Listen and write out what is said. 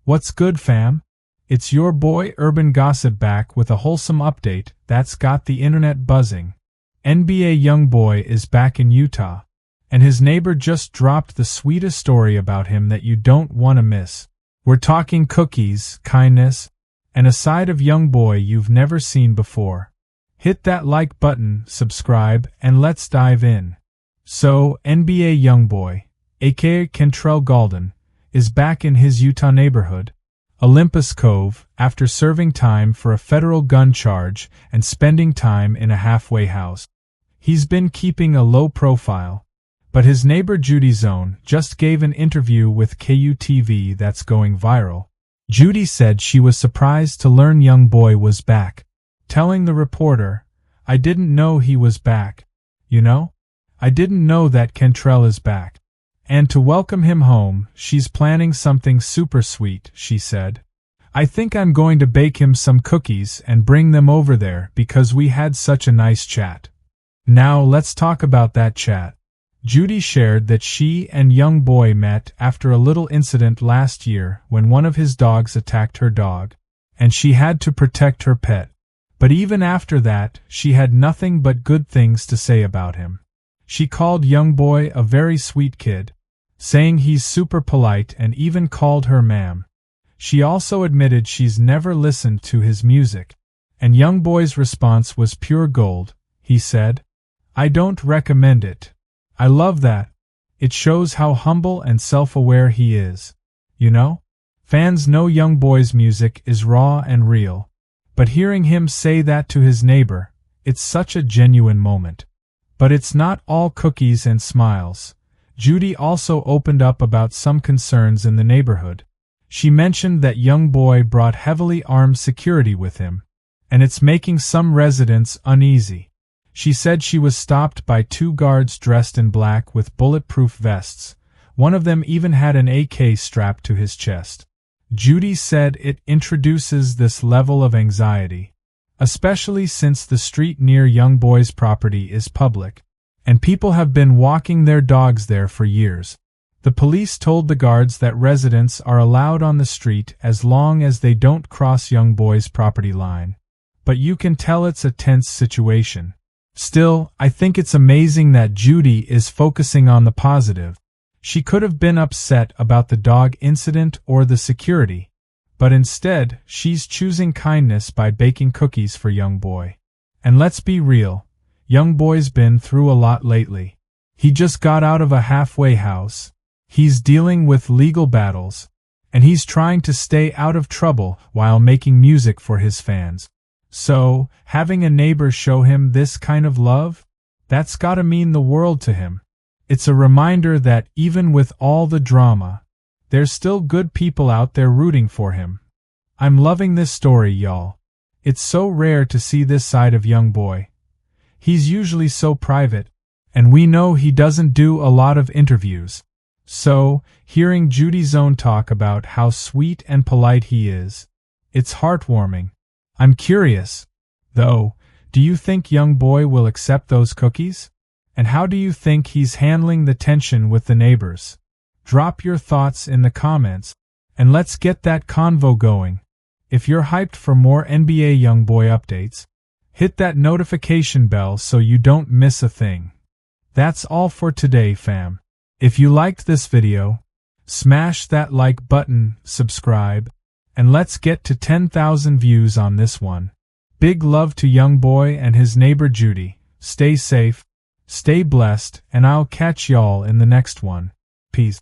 What's good, fam? It's your boy Urban Gossip back with a wholesome update that's got the internet buzzing. NBA YoungBoy is back in Utah, and his neighbor just dropped the sweetest story about him that you don't want to miss. We're talking cookies, kindness, and a side of YoungBoy you've never seen before. Hit that like button, subscribe, and let's dive in. So, NBA YoungBoy, aka Kentrell Gaulden, is back in his Utah neighborhood, Olympus Cove, after serving time for a federal gun charge and spending time in a halfway house. He's been keeping a low profile, but his neighbor Judy Zone just gave an interview with KUTV that's going viral. Judy said she was surprised to learn YoungBoy was back, telling the reporter, "I didn't know he was back. You know? I didn't know that Kentrell is back. And to welcome him home, she's planning something super sweet," she said. "I think I'm going to bake him some cookies and bring them over there because we had such a nice chat." Now let's talk about that chat. Judy shared that she and YoungBoy met after a little incident last year when one of his dogs attacked her dog, and she had to protect her pet. But even after that, she had nothing but good things to say about him. She called YoungBoy a very sweet kid, saying he's super polite and even called her ma'am. She also admitted she's never listened to his music, and YoungBoy's response was pure gold. He said, "I don't recommend it." I love that. It shows how humble and self-aware he is. You know? Fans know YoungBoy's music is raw and real, but hearing him say that to his neighbor, it's such a genuine moment. But it's not all cookies and smiles. Judy also opened up about some concerns in the neighborhood. She mentioned that YoungBoy brought heavily armed security with him, and it's making some residents uneasy. She said she was stopped by two guards dressed in black with bulletproof vests. One of them even had an AK strapped to his chest. Judy said it introduces this level of anxiety, especially since the street near YoungBoy's property is public, and people have been walking their dogs there for years. The police told the guards that residents are allowed on the street as long as they don't cross YoungBoy's property line. But you can tell it's a tense situation. Still, I think it's amazing that Judy is focusing on the positive. She could have been upset about the dog incident or the security, but instead, she's choosing kindness by baking cookies for YoungBoy. And let's be real, YoungBoy's been through a lot lately. He just got out of a halfway house. He's dealing with legal battles, and he's trying to stay out of trouble while making music for his fans. So, having a neighbor show him this kind of love, that's gotta mean the world to him. It's a reminder that even with all the drama, there's still good people out there rooting for him. I'm loving this story, y'all. It's so rare to see this side of YoungBoy. He's usually so private, and we know he doesn't do a lot of interviews. So, hearing Judy Zone talk about how sweet and polite he is, it's heartwarming. I'm curious, though, do you think YoungBoy will accept those cookies? And how do you think he's handling the tension with the neighbors? Drop your thoughts in the comments, and let's get that convo going. If you're hyped for more NBA YoungBoy updates, hit that notification bell so you don't miss a thing. That's all for today, fam. If you liked this video, smash that like button, subscribe, and let's get to 10,000 views on this one. Big love to YoungBoy and his neighbor Judy. Stay safe, stay blessed, and I'll catch y'all in the next one. Peace.